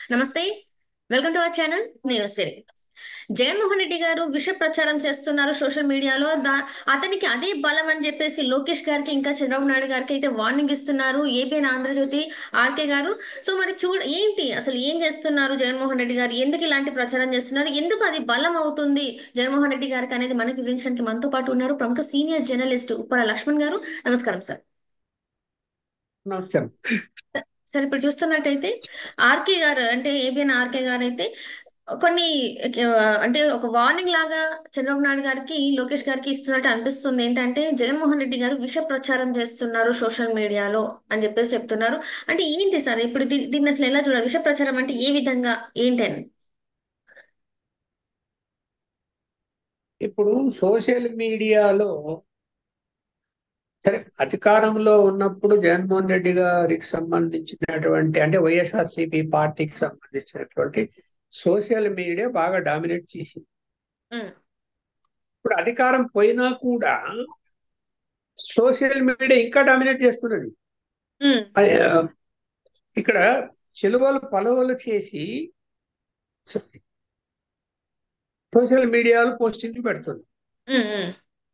నమస్తే. Welcome to our channel news సిరీ. జగన్మోహన్ రెడ్డి గారు విష ప్రచారం చేస్తున్నారు సోషల్ మీడియాలో. అతనికి అదే బలం అని చెప్పేసి లోకేష్ గారికి ఇంకా చంద్రబాబు నాయుడు గారికి అయితే వార్నింగ్ ఇస్తున్నారు ఏబిఎన్ ఆంధ్రజ్యోతి ఆర్కే గారు. సో మరి ఏంటి అసలు ఏం చేస్తున్నారు జగన్మోహన్ రెడ్డి గారు, ఎందుకు ఇలాంటి ప్రచారం చేస్తున్నారు, ఎందుకు అది బలం అవుతుంది జగన్మోహన్ రెడ్డి గారికి అనేది మనకి వివరించడానికి మనతో పాటు ఉన్నారు ప్రముఖ సీనియర్ జర్నలిస్ట్ ఉప్పల లక్ష్మణ్ గారు. నమస్కారం సార్. నమస్కారం. సార్ ఇప్పుడు చూస్తున్నట్టయితే ఆర్కే గారు అంటే ఏబిఎన్ ఆర్కే గారు అయితే కొన్ని అంటే ఒక వార్నింగ్ లాగా చంద్రబాబు నాయుడు గారికి లోకేష్ గారికి ఇస్తున్నట్టు అనిపిస్తుంది. ఏంటంటే జగన్మోహన్ రెడ్డి గారు విష ప్రచారం చేస్తున్నారు సోషల్ మీడియాలో అని చెప్పేసి చెప్తున్నారు. అంటే ఏంటి సార్ ఇప్పుడు దీన్ని అసలు ఎలా చూడాలి, విష ప్రచారం అంటే ఏ విధంగా ఏంటని? ఇప్పుడు సోషల్ మీడియాలో సరే అధికారంలో ఉన్నప్పుడు జగన్మోహన్ రెడ్డి గారికి సంబంధించినటువంటి అంటే వైఎస్ఆర్సీపీ పార్టీకి సంబంధించినటువంటి సోషల్ మీడియా బాగా డామినేట్ చేసింది. ఉమ్, ఇప్పుడు అధికారం పోయినా కూడా సోషల్ మీడియా ఇంకా డామినేట్ చేస్తున్నది. ఉమ్, ఆ, ఇక్కడ చెలువలు పలువలు చేసి సోషల్ మీడియాలో పోస్టింగ్లు పెడుతుంది. ఉమ్, ఉమ్,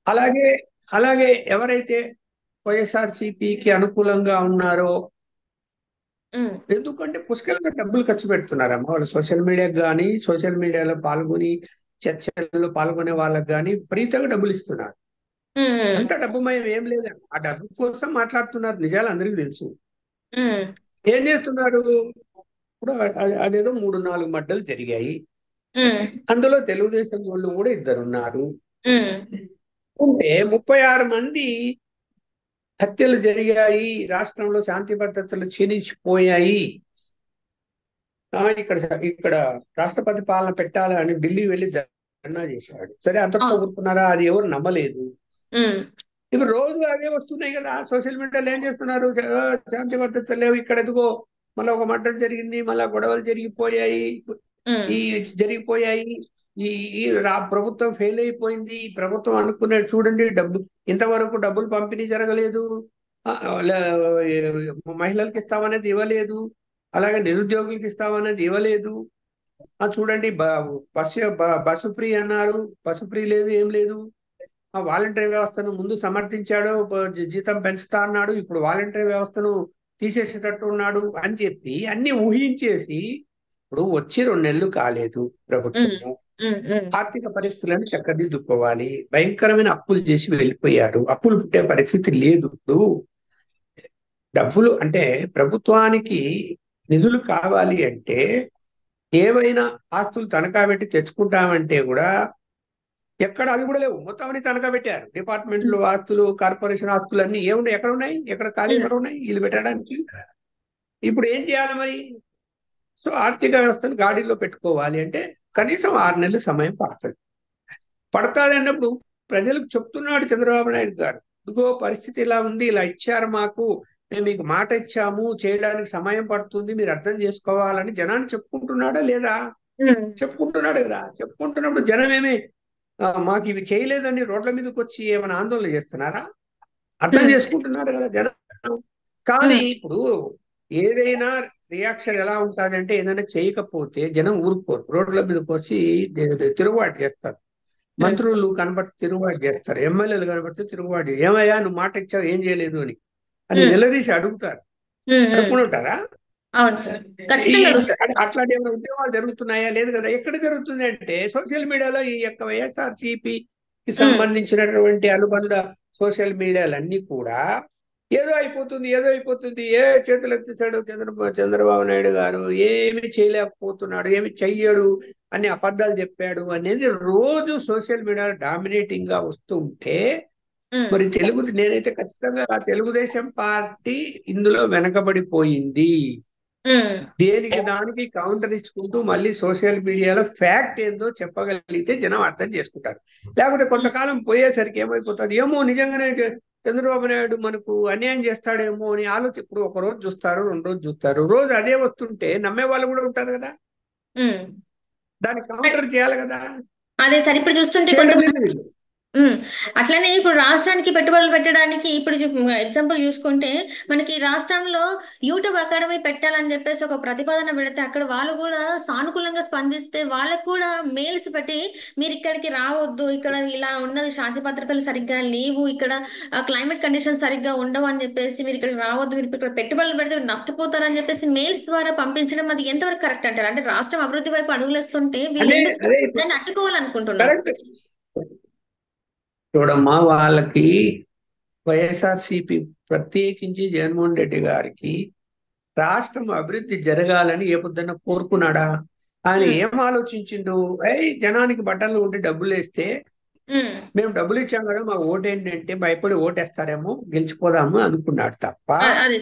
అలాగే అలాగే ఎవరైతే వైఎస్ఆర్సీపీకి అనుకూలంగా ఉన్నారో, ఉమ్, ఎందుకంటే పుష్కలంగా డబ్బులు ఖర్చు పెడుతున్నారమ్మా వాళ్ళు సోషల్ మీడియాకి కానీ సోషల్ మీడియాలో పాల్గొని చర్చల్లో పాల్గొనే వాళ్ళకి కానీ విపరీతంగా డబ్బులు ఇస్తున్నారు. ఉమ్, అంత డబ్బుమయం ఏం లేదు, ఆ డబ్బు కోసం మాట్లాడుతున్నారు. నిజాలు అందరికీ తెలుసు. ఉమ్, ఏం చేస్తున్నారు? ఇప్పుడు అదేదో 3-4 మడ్డలు జరిగాయి. ఉమ్, అందులో తెలుగుదేశం వాళ్ళు కూడా ఇద్దరున్నారు. ఉమ్, ఉంటే 36 మంది హత్యలు జరిగాయి, రాష్ట్రంలో శాంతి భద్రతలు క్షీణించిపోయాయి, ఇక్కడ ఇక్కడ రాష్ట్రపతి పాలన పెట్టాలని ఢిల్లీ వెళ్ళి ధర్నా చేశాడు. సరే అంతటితో అవును. ఊరుకున్నారా? అది ఎవరు నమ్మలేదు. ఉమ్, ఇప్పుడు రోజు అవే వస్తున్నాయి కదా సోషల్ మీడియాలో. ఏం చేస్తున్నారు? శాంతి భద్రత లేవు, ఇక్కడ ఎదుగో మళ్ళీ ఒక మర్డర్ జరిగింది, మళ్ళా గొడవలు జరిగిపోయాయి, ఉమ్, ఈ జరిగిపోయాయి, ఈ ఈ ప్రభుత్వం ఫెయిల్ అయిపోయింది, ఈ ప్రభుత్వం అనుకునే చూడండి డబ్బు ఇంతవరకు డబ్బులు పంపిణీ జరగలేదు, ఆ, మహిళలకు ఇస్తామనేది ఇవ్వలేదు, అలాగే నిరుద్యోగులకు ఇస్తామనేది ఇవ్వలేదు. చూడండి బస్సు ఫ్రీ అన్నారు, బస్సు ఫ్రీ లేదు, ఏం లేదు. ఆ వాలంటరీ వ్యవస్థను ముందు సమర్థించాడు, జీతం పెంచుతా అన్నాడు, ఇప్పుడు వాలంటరీ వ్యవస్థను తీసేసేటట్టు ఉన్నాడు అని చెప్పి అన్ని ఊహించేసి, ఇప్పుడు వచ్చి 2 నెలలు కాలేదు ఉమ్, ప్రభుత్వము, ఉమ్, ఉమ్, ఆర్థిక పరిస్థితులను చక్కదిద్దుకోవాలి, భయంకరమైన అప్పులు చేసి వెళ్ళిపోయారు, అప్పులు పుట్టే పరిస్థితి లేదు. ఇప్పుడు డబ్బులు అంటే ప్రభుత్వానికి నిధులు కావాలి అంటే ఏవైనా ఆస్తులు తనఖా పెట్టి తెచ్చుకుంటామంటే కూడా ఎక్కడ అవి కూడా లేవు, మొత్తం అన్ని తనఖా పెట్టారు. డిపార్ట్మెంట్లు ఆస్తులు, కార్పొరేషన్ ఆస్తులు అన్ని ఏమున్నాయి, ఎక్కడ ఉన్నాయి, ఎక్కడ ఖాళీ ఉమ్, ఎక్కడ ఉన్నాయి వీళ్ళు పెట్టడానికి? ఇప్పుడు ఏం చేయాలి మరి? సో ఆర్థిక వ్యవస్థను గాడిలో పెట్టుకోవాలి అంటే కనీసం 6 నెలలు సమయం పడుతుంది అన్నప్పుడు ప్రజలకు చెప్తున్నాడు చంద్రబాబు నాయుడు గారు, ఇదిగో పరిస్థితి ఇలా ఉంది, ఇలా ఇచ్చారు మాకు, మేము మీకు మాట ఇచ్చాము, చేయడానికి సమయం పడుతుంది, మీరు అర్థం చేసుకోవాలని జనాన్ని చెప్పుకుంటున్నాడా లేదా? ఉమ్, చెప్పుకుంటున్నాడు కదా. చెప్పుకుంటున్నప్పుడు జనం ఏమి మాకు ఇవి చేయలేదని రోడ్ల మీదకి వచ్చి ఏమైనా ఆందోళన చేస్తున్నారా? అర్థం ఉమ్, చేసుకుంటున్నారు కదా జనం. కానీ ఉమ్, ఇప్పుడు ఏదైనా రియాక్షన్ ఎలా ఉంటుంది అంటే, ఏదైనా చేయకపోతే జనం ఊరుకోరు, రోడ్ల మీదకి వచ్చి తిరుగుబాటు చేస్తారు. ఉమ్, మంత్రులు కనబడితే తిరుగుబాటు చేస్తారు, ఎమ్మెల్యేలు కనబడితే తిరుగుబాటు, ఏమయ్యా నువ్వు మాట ఇచ్చావు ఏం చేయలేదు అని ఉమ్, నిలదీసి అడుగుతారు. ఉమ్. అడుక్కుని ఉంటారా? అవును సార్, ఈ ఖచ్చితంగా అడుగుతారు. అట్లాంటి ఏమైనా ఉద్యమాలు జరుగుతున్నాయా? లేదు కదా. ఎక్కడ జరుగుతుంది అంటే సోషల్ మీడియాలో. ఈ యొక్క వైఎస్ఆర్సీపీకి ఉమ్, సంబంధించినటువంటి అనుబంధ సోషల్ మీడియాలన్నీ కూడా ఏదో అయిపోతుంది, ఏదో అయిపోతుంది, చేతులు ఎత్తేసాడు చంద్రబాబు నాయుడు గారు, ఏమి చేయలేకపోతున్నాడు, ఏమి చెయ్యడు అని అబద్ధాలు చెప్పాడు అనేది రోజు సోషల్ మీడియాలో డామినేటింగ్ గా వస్తుంటే, ఉమ్, మరి నేనైతే ఖచ్చితంగా తెలుగుదేశం పార్టీ ఇందులో వెనకబడిపోయింది. ఉమ్, దేనికి దానికి కౌంటర్ ఇచ్చుకుంటూ మళ్ళీ సోషల్ మీడియాలో ఫ్యాక్ట్ ఏందో చెప్పగలిగితే జనం అర్థం చేసుకుంటారు. లేకపోతే ఉమ్, కొంతకాలం పోయేసరికి ఏమైపోతుంది, ఏమో నిజంగానే చంద్రబాబు నాయుడు మనకు అన్యాయం చేస్తాడేమో అని ఆలోచన. ఇప్పుడు ఒక రోజు చూస్తారు, 2 రోజు చూస్తారు, రోజు అదే వస్తుంటే నమ్మే వాళ్ళు కూడా ఉంటారు కదా. ఉమ్. దాన్ని కౌంటర్ చేయాలి కదా. అదే సార్ ఇప్పుడు చూస్తుంటే చేయడం లేదు కొంతమంది వీళ్ళు. ఉమ్. అట్లనే ఇప్పుడు రాష్ట్రానికి పెట్టుబడులు పెట్టడానికి ఇప్పుడు ఎగ్జాంపుల్ చూసుకుంటే మనకి రాష్ట్రంలో యూట్యూబ్ అకాడమీ పెట్టాలని చెప్పేసి ఒక ప్రతిపాదన పెడితే అక్కడ వాళ్ళు కూడా సానుకూలంగా స్పందిస్తే వాళ్ళకు కూడా మెయిల్స్ పెట్టి మీరు ఇక్కడికి రావద్దు, ఇక్కడ ఇలా ఉన్నది, శాంతి భద్రతలు సరిగ్గా లేవు, ఇక్కడ క్లైమేట్ కండిషన్స్ సరిగ్గా ఉండవు అని చెప్పేసి మీరు ఇక్కడికి రావద్దు, మీరు ఇక్కడ పెట్టుబడులు పెడితే మీరు నష్టపోతారని చెప్పేసి మెయిల్స్ ద్వారా పంపించడం అది ఎంతవరకు కరెక్ట్ అంటారు? అంటే రాష్ట్రం అభివృద్ధి వైపు అడుగులేస్తుంటే వీళ్ళు అదే ఎందుకు అదే ఇప్పుడు దాన్ని అడ్డుకోవాలనుకుంటున్నారు? కరెక్ట్. చూడమ్మా, వాళ్ళకి వైఎస్ఆర్సీపీ ప్రత్యేకించి జగన్మోహన్ రెడ్డి గారికి రాష్ట్రం అభివృద్ధి జరగాలని ఏ పొద్దున్న కోరుకున్నాడా? ఆయన ఉమ్. ఏం ఆలోచించిండు? జనానికి బట్టలు ఉంటే డబ్బులు వేస్తే ఉమ్. మేము డబ్బులు ఇచ్చాం కదా, మా ఓటు ఏంటంటే భయపడి ఓటేస్తారేమో, గెలిచిపోదాము అనుకున్నాడు తప్ప అదే.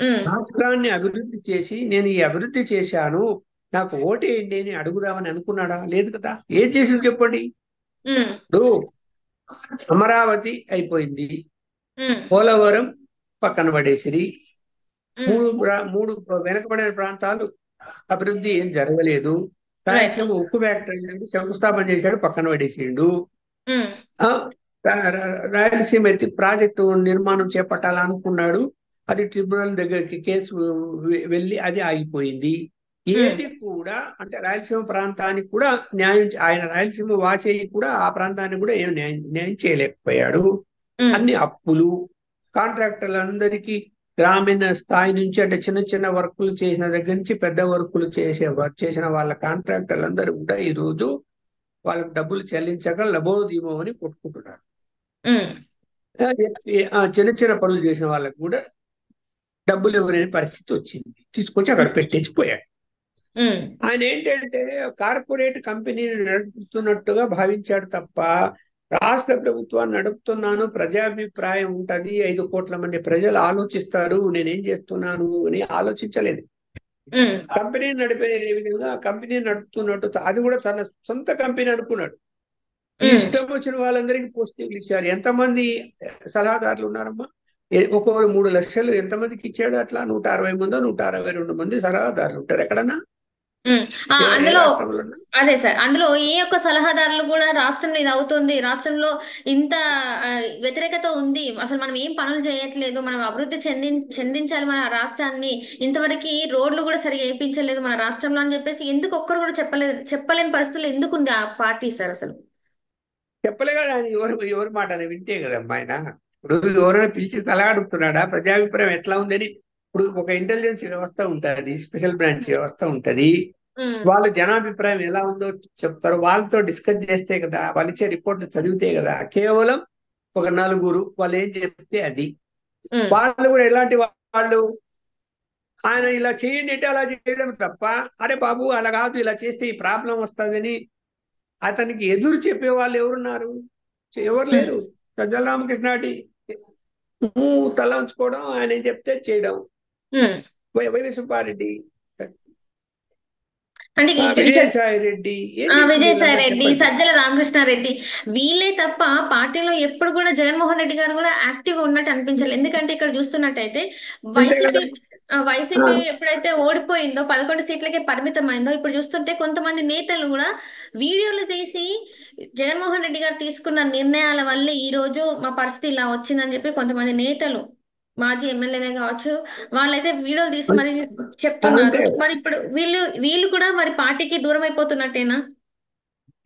ఉమ్. రాష్ట్రాన్ని అభివృద్ధి చేసి నేను ఈ అభివృద్ధి చేశాను, నాకు ఓటు ఏంటి అని అడుగుదామని అనుకున్నాడా? లేదు కదా. ఏం చేసింది చెప్పండి. ఉమ్. ఇప్పుడు అమరావతి అయిపోయింది, ఉమ్. పోలవరం పక్కన పడేసిరి, ఉమ్. మూడు వెనకబడిన ప్రాంతాలు అభివృద్ధి ఏం జరగలేదు. రైట్. రాయలసీమ ఉక్కు ఫ్యాక్టరీ శంకుస్థాపన చేశాడు, పక్కన పడేసిండు. ఉమ్. ఆ, రాయలసీమ ఎత్తి ప్రాజెక్టు నిర్మాణం చేపట్టాలనుకున్నాడు, అది ట్రిబ్యునల్ దగ్గరికి కేసు వెళ్ళి అది ఆగిపోయింది. ఉమ్. ఏది కూడా అంటే రాయలసీమ ప్రాంతానికి కూడా న్యాయం, ఆయన రాయలసీమ వాసేయి కూడా ఆ ప్రాంతానికి కూడా ఏం న్యాయం చేయలేకపోయాడు. ఉమ్. అన్ని అప్పులు, కాంట్రాక్టర్లందరికీ గ్రామీణ స్థాయి నుంచి అంటే చిన్న చిన్న వర్కులు చేసిన దగ్గర నుంచి పెద్ద వర్కులు చేసిన వాళ్ళ కాంట్రాక్టర్లందరూ కూడా ఈ రోజు వాళ్ళకి డబ్బులు చెల్లించక లబోదీమో అని కొట్టుకుంటున్నారు. ఉమ్. చిన్న చిన్న పనులు చేసిన వాళ్ళకి కూడా డబ్బులు ఇవ్వలేని పరిస్థితి వచ్చింది, తీసుకొచ్చి అక్కడ పెట్టేసి పోయాడు. ఉమ్. ఆయన ఏంటంటే కార్పొరేట్ కంపెనీని నడుపుతున్నట్టుగా భావించాడు తప్ప రాష్ట్ర ప్రభుత్వాన్ని నడుపుతున్నాను, ప్రజాభిప్రాయం ఉంటది, 5 కోట్ల మంది ప్రజలు ఆలోచిస్తారు నేనేం చేస్తున్నాను అని ఆలోచించలేదు. ఉమ్. కంపెనీని నడిపే విధంగా కంపెనీని నడుపుతున్నట్టు అది కూడా తన సొంత కంపెనీ అనుకున్నాడు. ఈ ఉమ్. ఇష్టం వచ్చిన వాళ్ళందరికీ పోస్టింగ్లు ఇచ్చారు. ఎంతమంది సలహాదారులు ఉన్నారమ్మా? ఒక్కొక్కరు 3 లక్షలు ఎంతమందికి ఇచ్చాడు? అట్లా 160 మందో 162 మంది సలహాదారులు ఉంటారు ఎక్కడన్నా, ఉమ్. ఏ అందులో రాష్ట్రంలో ఉన్నా. అదే సార్, అందులో ఏ ఒక్క సలహాదారులు కూడా రాష్ట్రం ఇది అవుతుంది, రాష్ట్రంలో ఇంత ఆ, వ్యతిరేకత ఉంది, అసలు మనం ఏం పనులు చేయట్లేదు, మనం అభివృద్ధి చెందించాలి మన రాష్ట్రాన్ని, ఇంతవరకు రోడ్లు కూడా సరిగా వేయించలేదు మన రాష్ట్రంలో అని చెప్పేసి ఎందుకు ఒక్కరు కూడా చెప్పలేని పరిస్థితులు ఎందుకు ఉంది ఆ పార్టీ సార్ అసలు? చెప్పలే కదా. ఆయన ఎవరి మాట అని వింటే కదమ్మా ఆయన. ఇప్పుడు ఎవరైనా పిలిచి సలహా అడుగుతున్నాడా ప్రజాభిప్రాయం ఎట్లా ఉందని? ఇప్పుడు ఒక ఇంటెలిజెన్స్ వ్యవస్థ ఉంటుంది, స్పెషల్ బ్రాంచ్ వ్యవస్థ ఉంటది, ఉమ్. వాళ్ళు జనాభిప్రాయం ఎలా ఉందో చెప్తారు. వాళ్ళతో డిస్కస్ చేస్తే కదా, వాళ్ళు ఇచ్చే రిపోర్ట్లు చదివితే కదా. కేవలం ఒక నలుగురు వాళ్ళు ఏం చెప్తే అది, ఉమ్. వాళ్ళు కూడా ఎలాంటి వాళ్ళు, ఆయన ఇలా చేయండి అంటే అలా చేయడం తప్ప, అరే బాబు అలా కాదు ఇలా చేస్తే ఈ ప్రాబ్లం వస్తుందని అతనికి ఎదురు చెప్పే వాళ్ళు ఎవరున్నారు? ఎవరు లేరు. సజ్జల రామకృష్ణారెడ్డి తల ఉంచుకోవడం, ఆయన ఏం చెప్తే చేయడం. ఉమ్. వైవి సుబ్బారెడ్డి, అంటే ఇక్కడ విజయసాయి రెడ్డి ఏం చెప్పింది విజయసాయి వీళ్ళందరూ రెడ్డి, చెప్పండి. సజ్జల రామకృష్ణారెడ్డి వీళ్ళే తప్ప పార్టీలో ఎప్పుడు కూడా జగన్మోహన్ రెడ్డి గారు కూడా యాక్టివ్ ఉన్నట్టు అనిపించాలి. ఎందుకంటే ఇక్కడ చూస్తున్నట్టయితే అంతే కదా. వైసీపీ ఆ, వైసీపీ ఎప్పుడైతే ఓడిపోయిందో 11 సీట్లకే పరిమితం అయిందో, ఇప్పుడు చూస్తుంటే కొంతమంది నేతలు కూడా వీడియోలు తీసి జగన్మోహన్ రెడ్డి గారు తీసుకున్న నిర్ణయాల వల్ల ఈ రోజు మా పరిస్థితి ఇలా వచ్చిందని చెప్పి కొంతమంది నేతలు, మాజీ ఎమ్మెల్యేనే కావచ్చు, వాళ్ళైతే వీడియోలు తీసి మరి చెప్తున్నారు. అంతే కదా. మరి ఇప్పుడు వీళ్ళు వీళ్ళు కూడా మరి పార్టీకి దూరం అయిపోతున్నట్టేనా?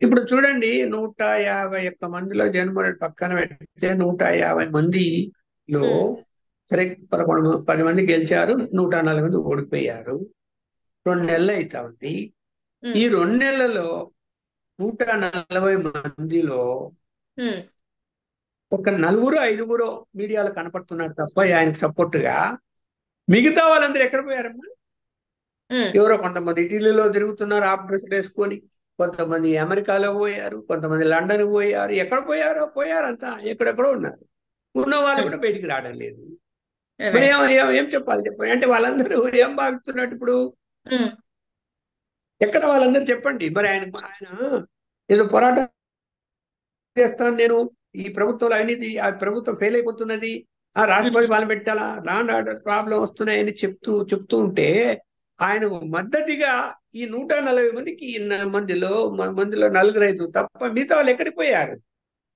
ఇప్పుడు చూడండి, 151 మందిలో జగన్మోహన్ రెడ్డి పక్కన పెడితే 150 మందిలో ఉమ్. సరే 10 మంది గెలిచారు, 140 మంది ఓడిపోయారు. 2 నెలలు అవుతా ఉంది. ఈ ఉమ్. 2 నెలలలో 140 మందిలో ఉమ్. ఒక 4-5 మీడియాలో కనపడుతున్నారు తప్ప ఆయనకు సపోర్ట్ గా. మిగతా వాళ్ళందరూ ఎక్కడ పోయారమ్మా? ఉమ్. ఎవరో కొంతమంది ఢిల్లీలో తిరుగుతున్నారు హాఫ్ డ్రెస్సులు వేసుకొని, కొంతమంది అమెరికాలో పోయారు, కొంతమంది లండన్ పోయారు. ఎక్కడ పోయారంతా ఎక్కడెక్కడో ఉన్నారు. ఉన్న వాళ్ళు కూడా బయటికి రావడం లేదు. మరి రైట్. ఏం చెప్పాలి చెప్పండి. అంటే వాళ్ళందరూ ఏం భావిస్తున్నట్టు ఇప్పుడు? ఉమ్. ఎక్కడ వాళ్ళందరూ చెప్పండి. మరి ఆయన ఆయన ఏదో పోరాటం చేస్తాను నేను, ఈ ప్రభుత్వంలో అవినీతి, ఆ ప్రభుత్వం ఫెయిల్ అయిపోతున్నది, ఆ రాష్ట్రపతి పాలన పెట్టాలా, లాండ్ ఆర్డర్ ప్రాబ్లం వస్తున్నాయని చెప్తూ ఉంటే ఆయన మద్దతుగా ఈ 140 మందికి మందిలో 4-5 తప్ప మిగతా వాళ్ళు ఎక్కడికి పోయారు?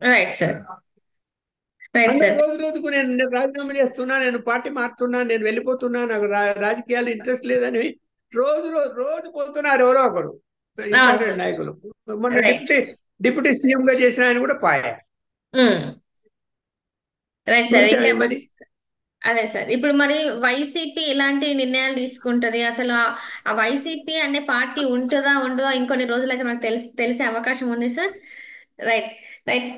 Right sir. రైట్ అందరు సార్. రోజు రోజుకు నేను రాజీనామా చేస్తున్నా, నేను పార్టీ మారుతున్నా, నేను వెళ్ళిపోతున్నా, నాకు రాజకీయాలు ఇంట్రెస్ట్ లేదని రోజు రోజు రోజు పోతున్నారు ఎవరో ఒకరు అవును ఇంపార్టెంట్ సార్. నాయకులు. మొన్న రైట్. డిప్యూటీ సీఎం గా చేసిన ఆయన కూడా పాయా. Right sir. గురించి ఇంకా మరి అదే సార్, ఇప్పుడు మరి వైసీపీ ఇలాంటి నిర్ణయాలు తీసుకుంటది, అసలు ఆ వైసీపీ అనే పార్టీ ఉంటుందా ఉండదా ఇంకొన్ని రోజులు అయితే మనకు తెలిసే అవకాశం ఉంది సార్. రైట్. రైట్.